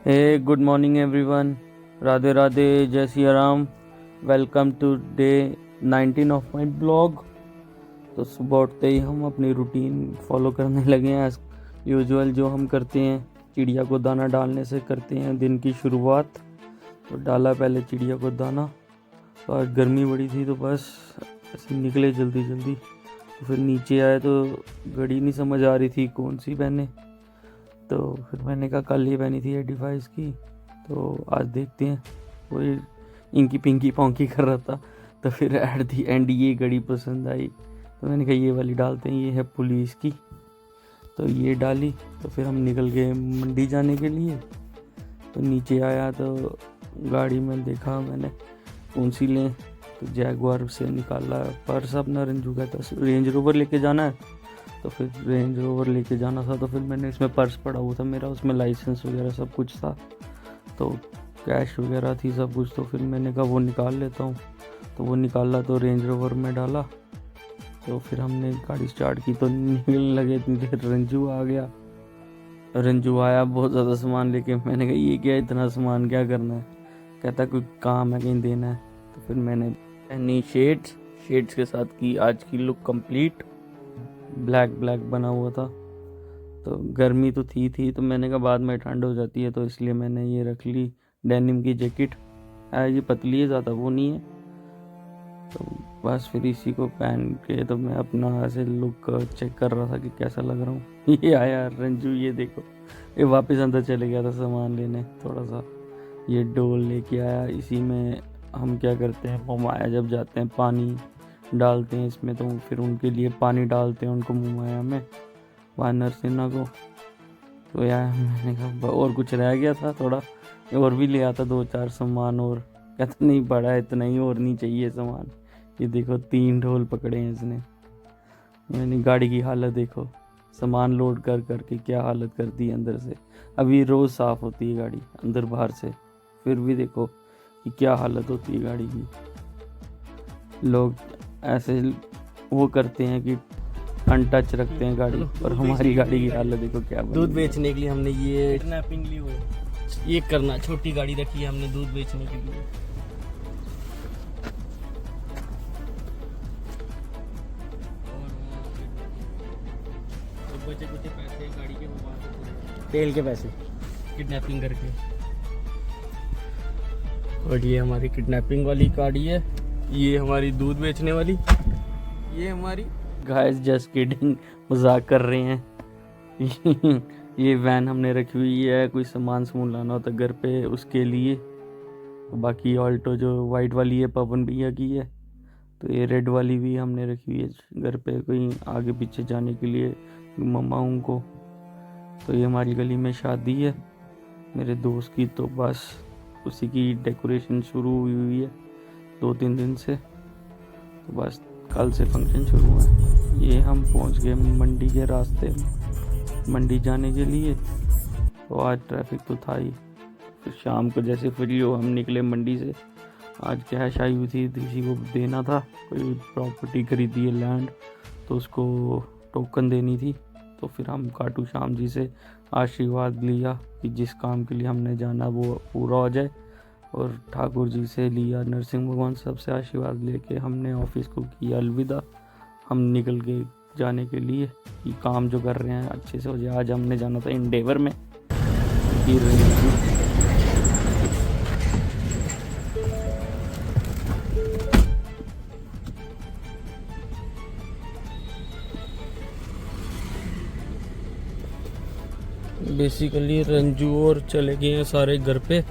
हे good morning everyone, Radhe Radhe, जय Siya Ram. Welcome to day 19 of my blog. तो सुबह उठते ही हम अपनी रूटीन फॉलो करने लगे हैं एज यूजुअल, जो हम करते हैं चिड़िया को दाना डालने से करते हैं दिन की शुरुआत। तो डाला पहले चिड़िया को दाना। तो आज गर्मी बड़ी थी तो बस ऐसे निकले जल्दी जल्दी। तो फिर नीचे आए तो घड़ी नहीं समझ आ रही थी कौन सी पहने। तो फिर मैंने कहा कल ये पहनी थी 85 की, तो आज देखते हैं। वही इंकी पिंकी पोंकी कर रहा था, तो फिर एट दी एंड ये घड़ी पसंद आई। तो मैंने कहा ये वाली डालते हैं, ये है पुलिस की। तो ये डाली। तो फिर हम निकल गए मंडी जाने के लिए। तो नीचे आया तो गाड़ी में देखा मैंने कौन सी लें। तो जैगुआर से निकाला पर्स अपना। रंजू कहता रेंज रोवर लेके जाना है, तो फिर रेंज रोवर लेके जाना था। तो फिर मैंने इसमें पर्स पड़ा हुआ था मेरा, उसमें लाइसेंस वगैरह सब कुछ था, तो कैश वगैरह थी सब कुछ। तो फिर मैंने कहा वो निकाल लेता हूँ। तो वो निकाला तो रेंज रोवर में डाला। तो फिर हमने गाड़ी स्टार्ट की तो निकलने लगे, इतनी देर रंजू आ गया। रंजू आया बहुत ज़्यादा सामान लेके। मैंने कहा ये क्या इतना सामान क्या करना है? कहता कोई काम है कहीं देना है। तो फिर मैंने पहनी शेड्स के साथ की आज की लुक कंप्लीट। ब्लैक बना हुआ था। तो गर्मी तो थी तो मैंने कहा बाद में ठंड हो जाती है, तो इसलिए मैंने ये रख ली डेनिम की जैकेट है। ये पतली है, ज़्यादा वो नहीं है। तो बस फिर इसी को पहन के तो मैं अपना ऐसे लुक चेक कर रहा था कि कैसा लग रहा हूँ। ये आया रंजू, ये देखो, ये वापस अंदर चले गया था सामान लेने थोड़ा सा। ये डोल लेके आया। इसी में हम क्या करते हैं, मोमाया जब जाते हैं पानी डालते हैं इसमें, तो फिर उनके लिए पानी डालते हैं उनको मोमाया में, वानर सेना को। तो यार मैंने कहा और कुछ रह गया था थोड़ा, और भी ले आता 2-4 सामान। और कहता नहीं बड़ा है इतना ही, और नहीं चाहिए सामान। ये देखो 3 ढोल पकड़े हैं इसने। मैंने गाड़ी की हालत देखो, सामान लोड कर करके क्या हालत कर दी अंदर से। अभी रोज़ साफ़ होती है गाड़ी अंदर बाहर से, फिर भी देखो कि क्या हालत होती है गाड़ी की। लोग ऐसे वो करते हैं कि अनटच रखते हैं गाड़ी, और हमारी गाड़ी की हालत देखो क्या बनी। दूध बेचने के लिए हमने ये करना, छोटी गाड़ी रखी है हमने दूध बेचने के लिए। बचे कुछ पैसे गाड़ी के तेल के पैसे किडनैपिंग करके। और ये हमारी किडनैपिंग वाली गाड़ी है, ये हमारी दूध बेचने वाली, ये हमारी गाइस जस्ट किडिंग, मजाक कर रहे हैं। ये वैन हमने रखी हुई है, कोई सामान लाना होता घर पे उसके लिए। बाकी ऑल्टो जो वाइट वाली है पवन भैया की है। तो ये रेड वाली भी हमने रखी हुई है घर पे, कोई आगे पीछे जाने के लिए मम्मा उनको। तो ये हमारी गली में शादी है मेरे दोस्त की, तो बस उसी की डेकोरेशन शुरू हुई है 2-3 दिन से। तो बस कल से फंक्शन शुरू हुआ है। ये हम पहुंच गए मंडी के रास्ते, मंडी जाने के लिए। तो आज ट्रैफिक तो था ही। फिर शाम को जैसे फ्री हो हम निकले मंडी से। आज कैश आई हुई थी, किसी को देना था, कोई प्रॉपर्टी खरीदी है लैंड, तो उसको टोकन देनी थी। तो फिर हम खाटू श्याम जी से आशीर्वाद लिया कि जिस काम के लिए हमने जाना वो पूरा हो जाए। और ठाकुर जी से लिया, नरसिंह भगवान सबसे आशीर्वाद लेके हमने ऑफिस को किया अलविदा। हम निकल गए जाने के लिए कि काम जो कर रहे हैं अच्छे से हो जाए। आज हमने जाना था इंडेवर में। बेसिकली रंजू और चले गए हैं सारे घर पे।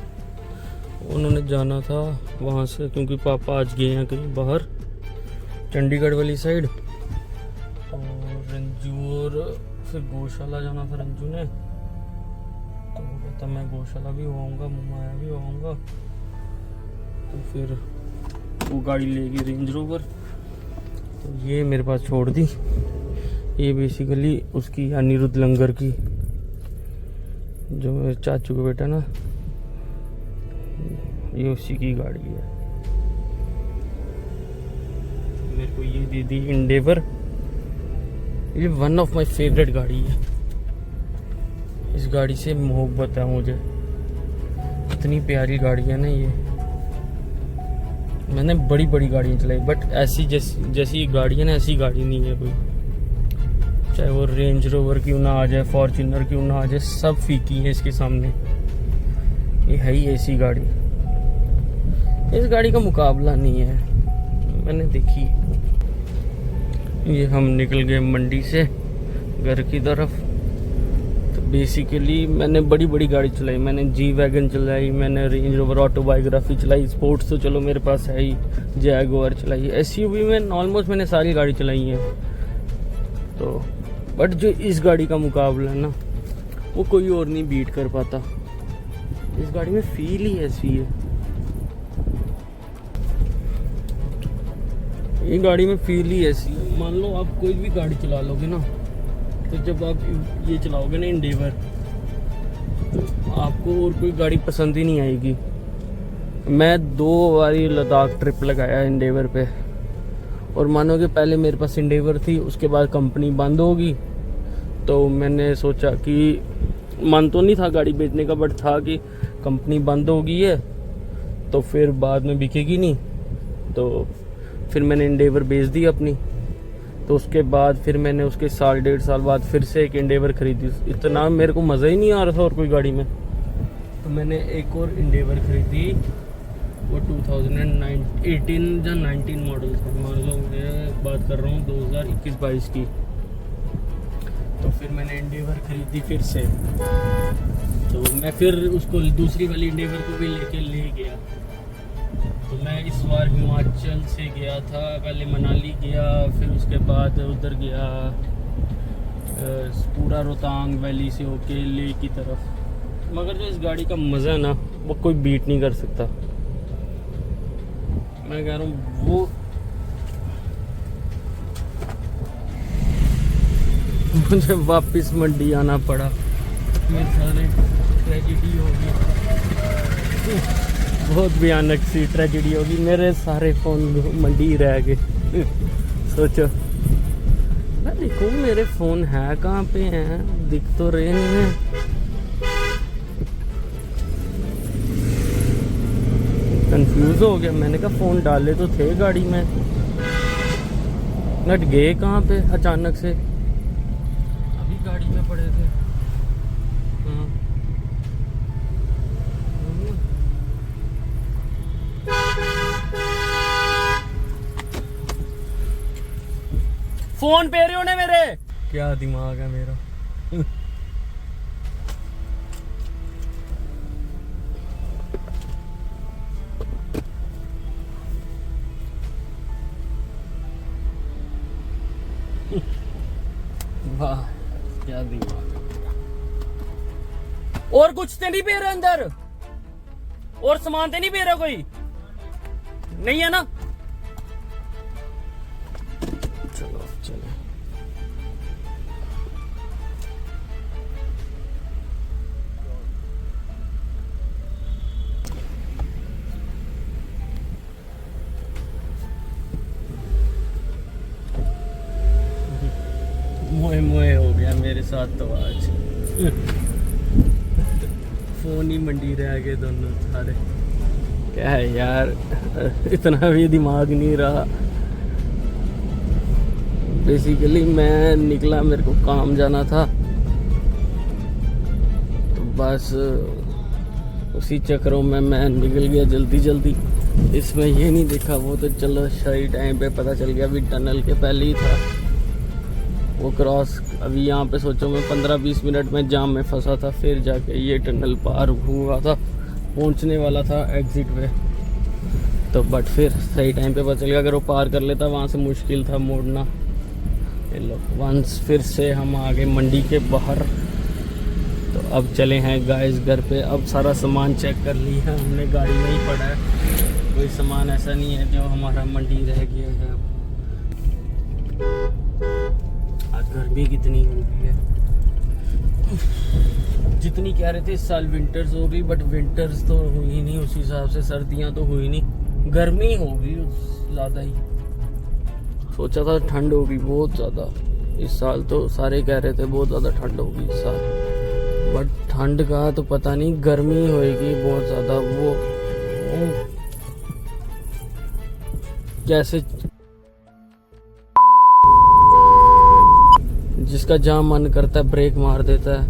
उन्होंने जाना था वहाँ से, क्योंकि पापा आज गए हैं कहीं बाहर चंडीगढ़ वाली साइड। और रंजू और फिर गौशाला जाना था रंजू ने, तो वो कहता मैं गौशाला भी होऊंगा, मोमाया भी होऊंगा। तो फिर वो गाड़ी लेगी रेंज रोवर, तो ये मेरे पास छोड़ दी। ये बेसिकली उसकी अनिरुद्ध लंगर की, जो मेरे चाचू का बेटा ना, ये उसी की गाड़ी है। मेरे को ये दे दी इंडेवर। ये वन ऑफ माय फेवरेट गाड़ी है। इस गाड़ी से मोहब्बत है मुझे। कितनी प्यारी गाड़ी है ना ये। मैंने बड़ी बड़ी गाड़ियाँ चलाई बट ऐसी जैसी गाड़ी है ना ऐसी गाड़ी नहीं है कोई। चाहे वो रेंज रोवर क्यों ना आ जाए, फॉर्च्यूनर क्यों ना आ जाए, सब फीकी है इसके सामने। ये है ही ऐसी गाड़ी, इस गाड़ी का मुकाबला नहीं है, मैंने देखी। ये हम निकल गए मंडी से घर की तरफ। तो बेसिकली मैंने बड़ी बड़ी गाड़ी चलाई, मैंने जी वैगन चलाई, मैंने रेंज रोवर ऑटोबायोग्राफी चलाई, स्पोर्ट्स तो चलो मेरे पास है ही, जैगुआर चलाई, एसयूवी में ऑलमोस्ट मैंने सारी गाड़ी चलाई है। तो बट जो इस गाड़ी का मुकाबला है ना वो कोई और नहीं बीट कर पाता। इस गाड़ी में फील ही ऐसी है, ये गाड़ी में फील ही ऐसी है। मान लो आप कोई भी गाड़ी चला लोगे ना, तो जब आप ये चलाओगे ना इंडेवर, तो आपको और कोई गाड़ी पसंद ही नहीं आएगी। मैं 2 बारी लद्दाख ट्रिप लगाया इंडेवर पे, और मानो कि पहले मेरे पास इंडेवर थी, उसके बाद कंपनी बंद होगी। तो मैंने सोचा कि मन तो नहीं था गाड़ी बेचने का, बट था कि कंपनी बंद हो गई है तो फिर बाद में बिकेगी नहीं, तो फिर मैंने इंडेवर बेच दी अपनी। तो उसके बाद फिर मैंने उसके 1.5 साल बाद फिर से एक इंडेवर खरीदी। इतना मेरे को मज़ा ही नहीं आ रहा था और कोई गाड़ी में, तो मैंने एक और इंडेवर खरीदी। वो 2018 या 19 मॉडल था, मान लो मैं बात कर रहा हूँ 2021-22 की। तो फिर मैंने इंडेवर खरीदी फिर से। तो मैं फिर उसको दूसरी वाली इंडेवर को भी ले गया। तो मैं इस बार हिमाचल से गया था, पहले मनाली गया, फिर उसके बाद उधर गया पूरा रोहतांग वैली से होके लेह की तरफ। मगर जो इस गाड़ी का मज़ा है ना वो कोई बीट नहीं कर सकता। मैं कह रहा हूँ वो मुझे वापस मंडी आना पड़ा, मेरे सारे ट्रेजेडी हो गई, बहुत भयानक सी ट्रेजेडी होगी। मेरे सारे फ़ोन मंडी रह गए। सोचो, मैं देखूँ मेरे फ़ोन है कहाँ पे हैं, दिख तो रहे नहीं हैं। कंफ्यूज हो गया, मैंने कहा फ़ोन डाले तो थे गाड़ी में, नट गए कहाँ पे अचानक से। अभी गाड़ी में पड़े थे। हाँ, फोन पे रहे हो ना मेरे, क्या दिमाग है मेरा। वाह क्या दिमाग है मेरा। और कुछ तो नहीं पे रहा अंदर, और सामान तो नहीं पे रहा कोई, नहीं है ना। चलो चलो, मोए मोए हो गया मेरे साथ तो आज। फोन ही मंडी रह गए दोनों सारे। क्या है यार, इतना भी दिमाग नहीं रहा। बेसिकली मैं निकला, मेरे को काम जाना था, तो बस उसी चक्करों में मैं निकल गया जल्दी जल्दी। इसमें ये नहीं देखा, वो तो चलो सही टाइम पे पता चल गया, अभी टनल के पहले ही था वो क्रॉस। अभी यहाँ पे सोचो मैं 15-20 मिनट में जाम में फंसा था, फिर जाके ये टनल पार हुआ था, पहुँचने वाला था एग्ज़िट पे। तो बट फिर सही टाइम पे पता चल गया, अगर वो पार कर लेता वहाँ से मुश्किल था मोड़ना। ये लो वंस फिर से हम आ गए मंडी के बाहर। तो अब चले हैं गाइस घर पे। अब सारा सामान चेक कर लिया हमने, गाड़ी में ही पड़ा है, कोई सामान ऐसा नहीं है जो हमारा मंडी रह गया है। आज गर्मी कितनी हो गई है, जितनी कह रहे थे इस साल विंटर्स हो गई, बट विंटर्स तो हुई नहीं उस हिसाब से, सर्दियां तो हुई नहीं, गर्मी होगी ज़्यादा ही। सोचा था ठंड होगी बहुत ज़्यादा इस साल, तो सारे कह रहे थे बहुत ज़्यादा ठंड होगी इस साल, बट ठंड का तो पता नहीं, गर्मी होएगी बहुत ज़्यादा। वो कैसे जिसका जहाँ मन करता है ब्रेक मार देता है।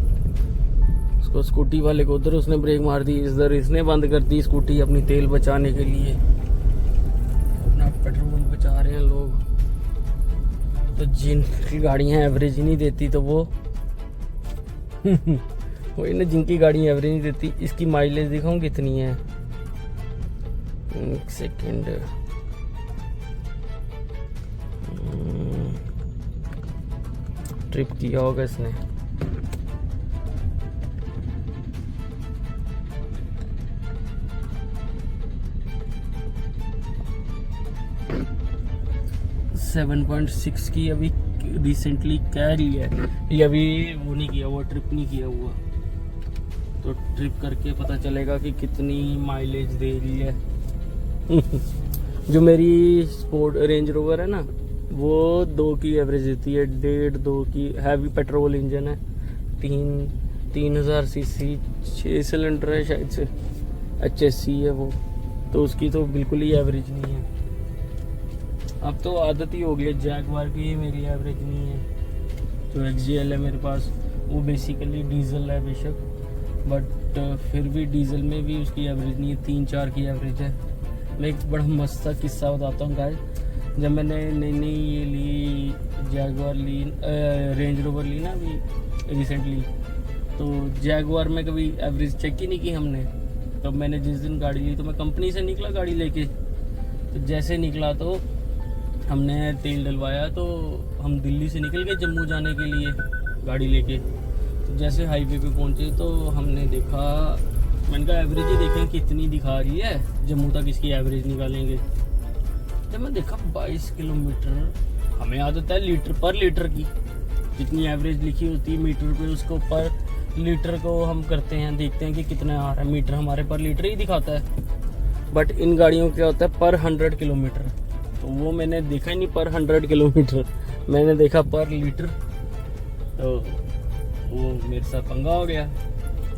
उसको स्कूटी वाले को उधर उसने ब्रेक मार दी, इधर इसने बंद कर दी स्कूटी अपनी तेल बचाने के लिए। अपना पेट्रोल बचा रहे हैं लोग। तो जिनकी गाड़ियाँ एवरेज नहीं देती तो वो वही ना, जिनकी गाड़ी एवरेज नहीं देती। इसकी माइलेज दिखाऊं कितनी है, एक सेकेंड। ट्रिप किया होगा इसने। सेवन 7.6 की अभी रिसेंटली कह रही है। ये अभी वो नहीं किया हुआ, ट्रिप नहीं किया हुआ। तो ट्रिप करके पता चलेगा कि कितनी माइलेज दे रही है। जो मेरी स्पोर्ट रेंज रोवर है ना, वो 2 की एवरेज देती है, 1.5-2 की। हैवी पेट्रोल इंजन है, 3000 सीसी, 6 सिलेंडर है शायद से, HSC है वो। तो उसकी तो बिल्कुल ही एवरेज नहीं है। अब तो आदत ही हो गई है, जैगवार की मेरी एवरेज नहीं है। जो XJL है मेरे पास, वो बेसिकली डीजल है बेशक, बट फिर भी डीजल में भी उसकी एवरेज नहीं है, 3-4 की एवरेज है। मैं एक बड़ा मस्त सा किस्सा बताता हूँ गाइस। जब मैंने नई ये ली जैगवार ली, रेंज रोवर ली ना अभी रिसेंटली, तो जैगवार में कभी एवरेज चेक ही नहीं की हमने। तो मैंने जिस दिन गाड़ी ली तो मैं कंपनी से निकला गाड़ी लेके। तो जैसे निकला तो हमने तेल डलवाया, तो हम दिल्ली से निकल गए जम्मू जाने के लिए गाड़ी लेके। तो जैसे हाईवे पे पहुंचे तो हमने देखा, मैंने कहा एवरेज ही देखें कितनी दिखा रही है, जम्मू तक इसकी एवरेज निकालेंगे। जब मैं देखा 22 किलोमीटर, हमें आदत है लीटर पर लीटर की, जितनी एवरेज लिखी होती है मीटर पे उसको पर लीटर को हम करते हैं, देखते हैं कि कितना आ रहा है। मीटर हमारे पर लीटर ही दिखाता है, बट इन गाड़ियों क्या होता है पर 100 किलोमीटर। तो वो मैंने देखा ही नहीं पर 100 किलोमीटर, मैंने देखा पर लीटर। तो वो मेरे साथ पंगा हो गया।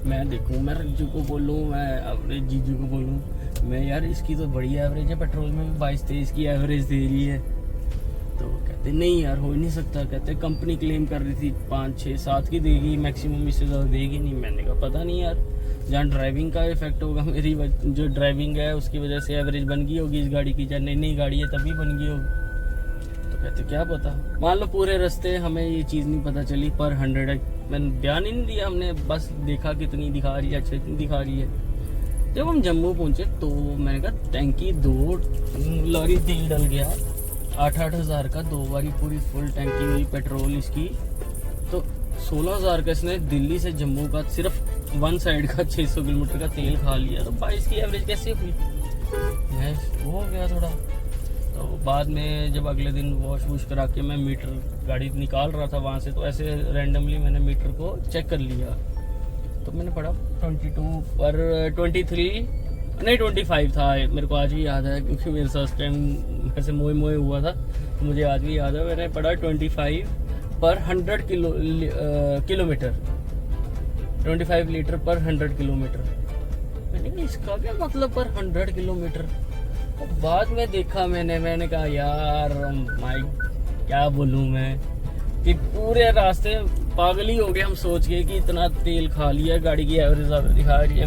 मैं देखूँ, मैं रज्जू को बोलूँ, मैं अपने जीजू को बोलूँ, मैं यार इसकी तो बड़ी एवरेज है, पेट्रोल में भी 22-23 की एवरेज दे रही है। तो कहते नहीं यार हो ही नहीं सकता। कहते कंपनी क्लेम कर रही थी 5-6-7 की देगी मैक्सिमम, इससे ज़्यादा देगी नहीं। मैंने कहा पता नहीं यार, जहाँ ड्राइविंग का इफेक्ट होगा, मेरी जो ड्राइविंग है उसकी वजह से एवरेज बन गई होगी इस गाड़ी की, जहाँ नई गाड़ी है तभी बन गई होगी। तो कहते क्या पता। मान लो पूरे रास्ते हमें ये चीज़ नहीं पता चली पर 100 है, मैंने ध्यान ही नहीं दिया, हमने बस देखा कितनी दिखा रही है, अच्छा इतनी दिखा रही है। जब हम जम्मू पहुंचे तो मैंने कहा टैंकी 2 लॉरी तेल डल गया, 8-8 हज़ार का 2 बारी पूरी फुल टैंकी हुई पेट्रोल इसकी। तो 16,000 का इसने दिल्ली से जम्मू का सिर्फ वन साइड का 600 किलोमीटर का तेल खा लिया। तो 22 की एवरेज कैसे हुई? मैं वो हो गया थोड़ा। तो बाद में जब अगले दिन वॉश करा के मैं मीटर गाड़ी निकाल रहा था वहाँ से, तो ऐसे रैंडमली मैंने मीटर को चेक कर लिया। तो मैंने पढ़ा 22 पर 23 नहीं 25 था। मेरे को आज भी याद है क्योंकि मेरे साथ टाइम ऐसे मोए हुआ था, तो मुझे आज भी याद है। मैंने पढ़ा 25 पर 100 किलोमीटर, 25 लीटर पर 100 किलोमीटर। मैंने कहा इसका क्या मतलब पर 100 किलोमीटर? और बाद में देखा मैंने कहा यार माई क्या बोलूँ मैं, कि पूरे रास्ते पागल ही हो गए हम सोच के कि इतना तेल खा लिया, गाड़ी की एवरेज ज़्यादा दिखा रही है।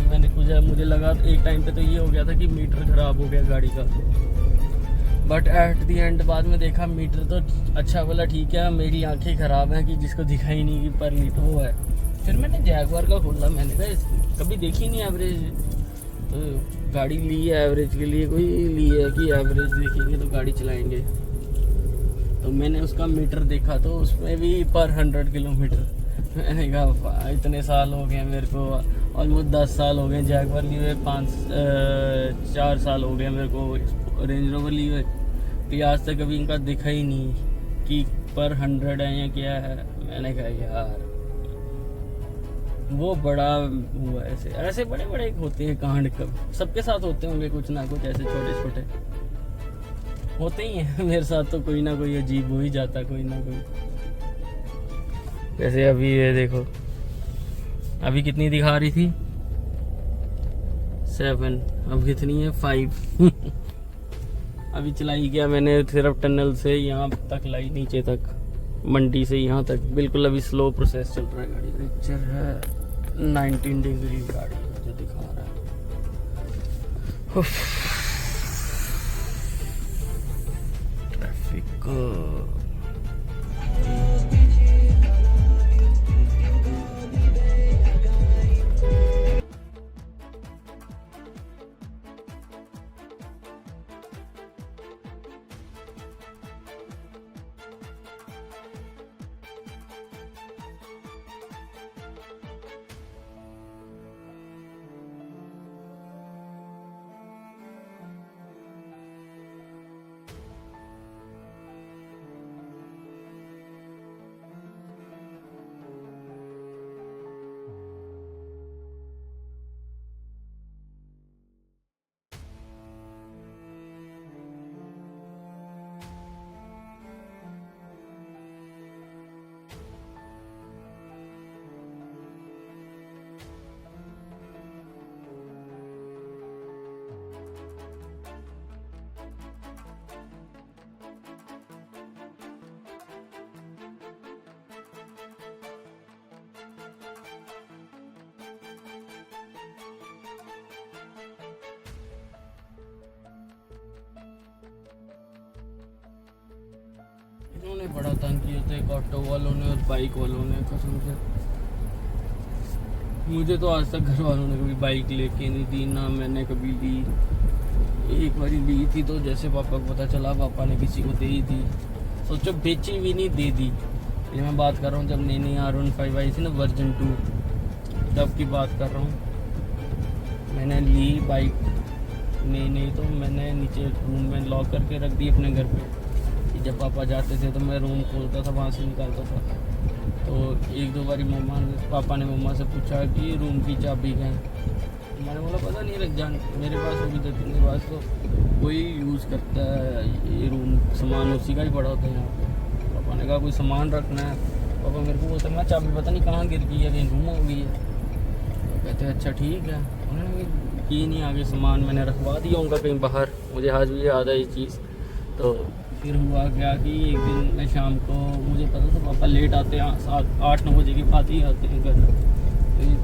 मुझे लगा एक टाइम पे तो ये हो गया था कि मीटर ख़राब हो गया गाड़ी का, बट एट दी एंड बाद में देखा मीटर तो अच्छा वाला ठीक है, मेरी आंखें ख़राब हैं कि जिसको दिखा ही नहीं कि पर लीटर वो है। फिर मैंने जैगवार का खोला, मैंने कहा कभी देखी नहीं एवरेज, तो गाड़ी ली है एवरेज के लिए, कोई ली है कि एवरेज देखेंगे तो गाड़ी चलाएंगे। तो मैंने उसका मीटर देखा तो उसमें भी पर 100 किलोमीटर। मैंने कहा इतने साल हो गए मेरे को, ऑलमोस्ट 10 साल हो गए जैगवार लिए हुए, 4 साल हो गए मेरे को रेंज रोवर लिए हुए, तो आज तक कभी इनका दिखा ही नहीं कि पर 100 है या क्या है। मैंने कहा यार वो बड़ा हुआ, ऐसे बड़े बड़े होते हैं कांड, कब सबके साथ होते होंगे कुछ ना कुछ, ऐसे छोटे छोटे होते ही हैं। मेरे साथ तो कोई ना कोई अजीब हो ही जाता, कोई ना कोई। जैसे अभी ये देखो अभी कितनी दिखा रही थी 7, अब कितनी है 5। अभी चलाई गया मैंने सिर्फ टनल से यहाँ तक लाई, नीचे तक, मंडी से यहाँ तक। बिल्कुल अभी स्लो प्रोसेस चल रहा है। गाड़ी पिक्चर है 19 डिग्री गाड़ी मुझे दिखा रहा है। उफ, ट्रैफिक। इन्होंने बड़ा तंग किया था, एक ऑटो वालों ने और बाइक वालों ने, कसम से। मुझे तो आज तक घर वालों ने कभी बाइक लेके नहीं दी, ना मैंने कभी ली। एक बार ली थी तो जैसे पापा को पता चला, पापा ने किसी को दे ही दी। सोचो बेची भी नहीं, दे दी। ये मैं बात कर रहा हूँ जब नई R15 आई थी ना, वर्जन 2, तब की बात कर रहा हूँ। मैंने ली बाइक नहीं तो मैंने नीचे रूम में लॉक करके रख दी अपने घर पे। जब पापा जाते थे तो मैं रूम खोलता था, वहाँ से निकालता था। तो एक दो बारी पापा ने मम्मा से पूछा कि रूम की चाबी कहाँ है। मैंने बोला पता नहीं, रख जान, मेरे पास होगी तो तेरे पास तो कोई यूज़ करता है ये रूम, सामान उसी का ही पड़ा होता है यहाँ पे। पापा ने कहा कोई सामान रखना है। पापा मेरे को बोलते मैं चाबी पता नहीं कहाँ गिर गई है, कहीं गुम हो गई है। तो कहते अच्छा ठीक है। उन्होंने की नहीं आगे, सामान मैंने रखवा दिया उनका कहीं बाहर। मुझे आज भी याद है ये चीज़। तो फिर हुआ क्या कि एक दिन मैं शाम को, मुझे पता था पापा लेट आते हैं, 7-8-9 बजे के बाद ही आते हैं घर।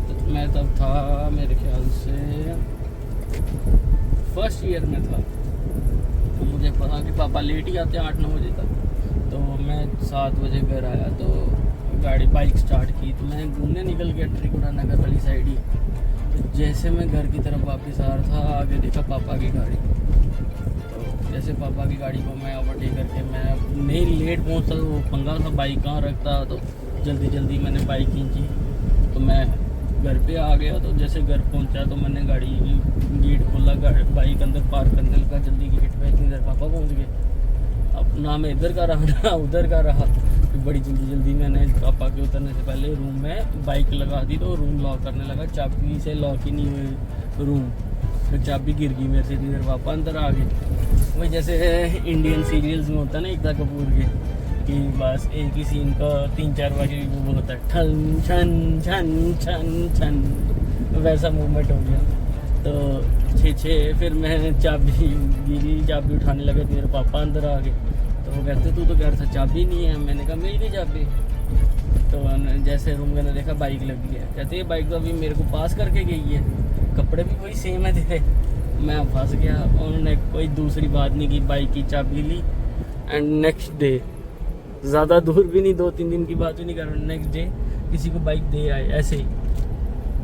तो मैं तब था मेरे ख्याल से फर्स्ट ईयर में था। तो मुझे पता कि पापा लेट ही आते हैं 8-9 बजे तक। तो मैं 7 बजे घर आया तो गाड़ी बाइक स्टार्ट की, तो मैं घूमने निकल गया त्रिकुटा नगर वाली साइड ही। तो जैसे मैं घर की तरफ वापस आ रहा था, आगे देखा पापा की गाड़ी। जैसे पापा की गाड़ी को मैं ओवरटेक करके, मैं नहीं लेट पहुंचता तो वो पंगा था, बाइक कहाँ रखता। तो जल्दी मैंने बाइक खींची तो मैं घर पे आ गया। तो जैसे घर पहुंचा तो मैंने गाड़ी गेट खोला, बाइक अंदर पार्क करने लगा जल्दी गेट पे। इतनी देर पापा पहुंच गए। अब ना मैं इधर का रहा ना उधर का रहा। तो बड़ी जल्दी मैंने पापा के उतरने से पहले रूम में बाइक लगा दी। तो रूम लॉक करने लगा, चाबी से लॉक ही नहीं हुई रूम। फिर चाबी गिर गई मेरे से, इतनी देर पापा अंदर आ गए। वही जैसे इंडियन सीरियल्स में होता है ना एकता कपूर के, कि बस एक ही सीन का 3-4 बार वो होता है, ठन छन छन छन छन, वैसा मूवमेंट हो गया। तो 6 फिर मैं चाबी उठाने लगा, मेरे पापा अंदर आ गए। तो वो कहते तू तो कह रहा था चाबी नहीं है। मैंने कहा मेरी नहीं चाबी। तो जैसे रूम में देखा बाइक लगी है, कहते ये बाइक तो अभी मेरे को पास करके गई है, कपड़े भी वही सेम है तेरे। मैं फंस गया। उन्होंने कोई दूसरी बात नहीं की, बाइक की चाबी ली। एंड नेक्स्ट डे, ज़्यादा दूर भी नहीं, 2-3 दिन की बात भी नहीं कर रहा, नेक्स्ट डे किसी को बाइक दे आए ऐसे ही,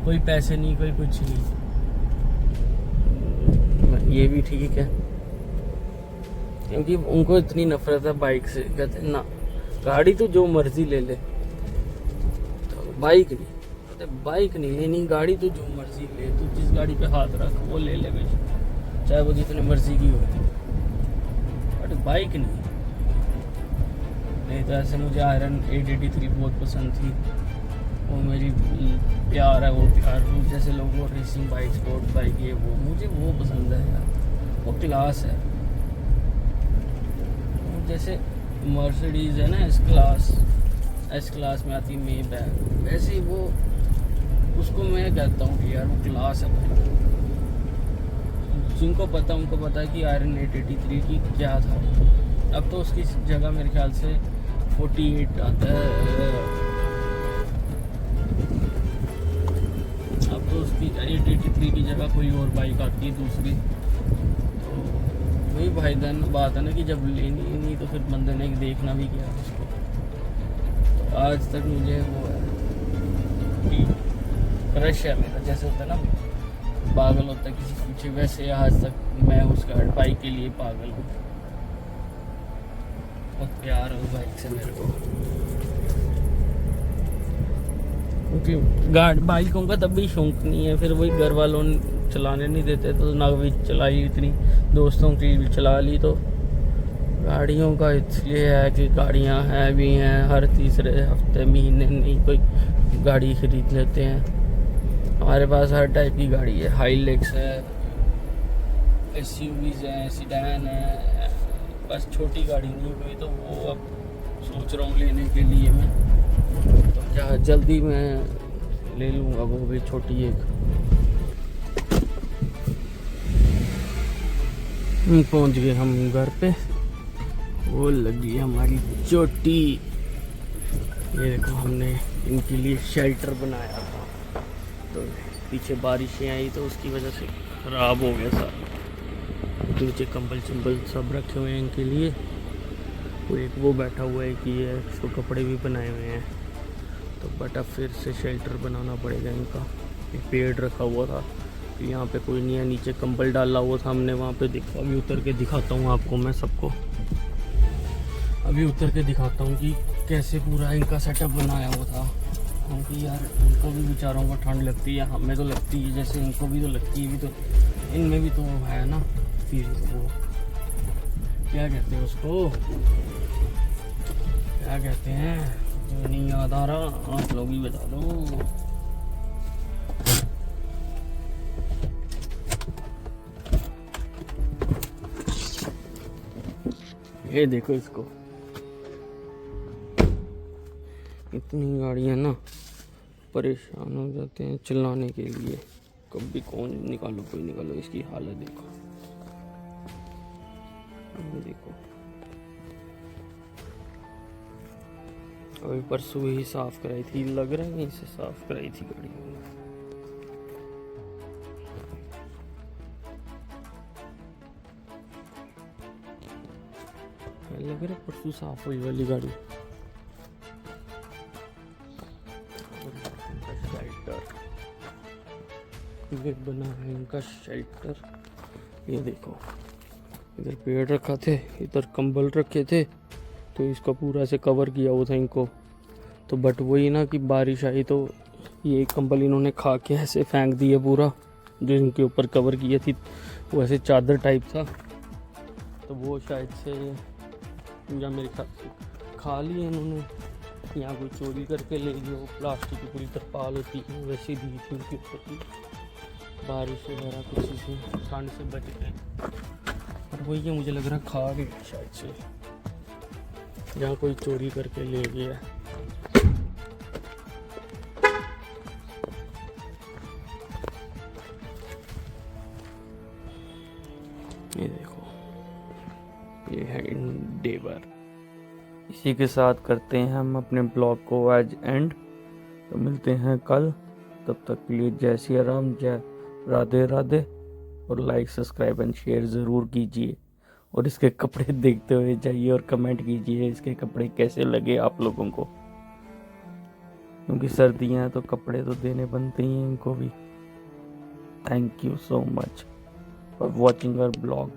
कोई पैसे नहीं, कोई कुछ नहीं। ये भी ठीक है, क्योंकि उनको इतनी नफरत है बाइक से। कहते ना गाड़ी तो जो मर्जी ले ले, तो बाइक नहीं, कहते बाइक नहीं लेनी, गाड़ी तो जो मर्जी ले, तू जिस गाड़ी पे हाथ रख वो ले ले भाई, चाहे वो जितनी मर्जी की हो, बट बाइक नहीं। नहीं तो ऐसे मुझे आयरन 883 बहुत पसंद थी, वो मेरी प्यार है, वो प्यार। जैसे लोगों को रेसिंग बाइक, स्पोर्ट्स बाइक, ये वो, मुझे वो पसंद है यार, वो क्लास है। जैसे मर्सिडीज़ है ना एस क्लास में आती मे बैग, वैसे ही वो उसको मैं कहता हूँ कि यार वो क्लास है भाई। जिनको पता उनको पता है कि आयरन 883 की क्या था। अब तो उसकी जगह मेरे ख्याल से 48 आता है। अब तो उसकी 883 की जगह कोई और बाइक आती है दूसरी। तो वही भाई जान बात है ना कि जब लेनी ही नहीं तो फिर बंदे ने देखना भी क्या उसको। तो आज तक मुझे वो है कि क्रश है मेरा, जैसे होता है ना पागल होता है किसी पीछे, वैसे आज तक मैं उसका बाइक के लिए पागल हूँ। बहुत प्यार है उस बाइक से मेरे को, क्योंकि बाइकों का तब भी शौक नहीं है। फिर वही घर वालों ने चलाने नहीं देते तो ना भी चलाई, इतनी दोस्तों की भी चला ली। तो गाड़ियों का इसलिए है कि गाड़ियाँ हैं भी हैं, हर तीसरे हफ्ते महीने नहीं कोई गाड़ी खरीद लेते हैं। हमारे पास हर टाइप की गाड़ी है, हाईलेक्स है, एसयूवीज हैं, सीडान है, बस छोटी गाड़ी नहीं कोई। तो वो अब सोच रहा हूँ लेने के लिए मैं, तो क्या जल्दी मैं ले लूँगा वो भी छोटी एक। पहुँच गए हम घर पे, वो लगी हमारी चोटी। ये देखो हमने इनके लिए शेल्टर बनाया था, तो पीछे बारिशें आई तो उसकी वजह से ख़राब हो गया सारा। नीचे कंबल चंबल सब रखे हुए हैं इनके लिए। वो एक वो बैठा हुआ है कि ये इसको कपड़े भी बनाए हुए हैं। तो बट अब फिर से शेल्टर बनाना पड़ेगा इनका। एक पेड़ रखा हुआ था, तो यहाँ पे कोई नहीं है, नीचे कंबल डाला हुआ था हमने वहाँ पे। देखो अभी उतर के दिखाता हूँ आपको मैं सबको, अभी उतर के दिखाता हूँ कि कैसे पूरा इनका सेटअप बनाया हुआ था। क्योंकि यार इनको भी बेचारों को ठंड लगती है, हमें तो लगती है जैसे इनको भी तो लगती है, भी तो इनमें भी तो है ना फिर वो क्या कहते हैं उसको, क्या कहते हैं जो नहीं याद आ रहा, आप लोग ही बता दो। ये देखो इसको, इतनी गाड़ियाँ ना परेशान हो जाते हैं चलाने के लिए, कभी कौन निकालो कोई निकालो। इसकी हालत देखो, देखो अभी परसों ही साफ कराई थी, लग रहा है यहीं से साफ कराई थी गाड़ी। लग रहा है परसों साफ हुई वाली गाड़ी। शेल्टर ये बना है इनका शेल्टर। ये देखो इधर पेड़ रखा थे, इधर कंबल रखे थे, तो इसका पूरा से कवर किया हुआ था इनको। तो बट वही ना कि बारिश आई तो ये कंबल इन्होंने खा के ऐसे फेंक दिया पूरा, जो इनके ऊपर कवर किया थी वो ऐसे चादर टाइप था। तो वो शायद से या मेरे ख्याल से खा लिए इन्होंने, या कोई चोरी करके ले गया। वो प्लास्टिक की पूरी तरपाल होती है वैसी दी थी उनके ऊपर की, बारिश वगैरह किसी से ठंड से बच गए। और वही है मुझे लग रहा खा गए शायद से, जहाँ कोई चोरी करके ले गया। ये देखो ये है इंडेवर। इसी के साथ करते हैं हम अपने ब्लॉग को आज एंड। तो मिलते हैं कल, तब तक के लिए जय सिया राम, जय राधे राधे। और लाइक सब्सक्राइब एंड शेयर ज़रूर कीजिए, और इसके कपड़े देखते हुए जाइए और कमेंट कीजिए इसके कपड़े कैसे लगे आप लोगों को, क्योंकि सर्दियाँ हैं तो कपड़े तो देने बनते ही हैं इनको भी। Thank you so much for watching our blog.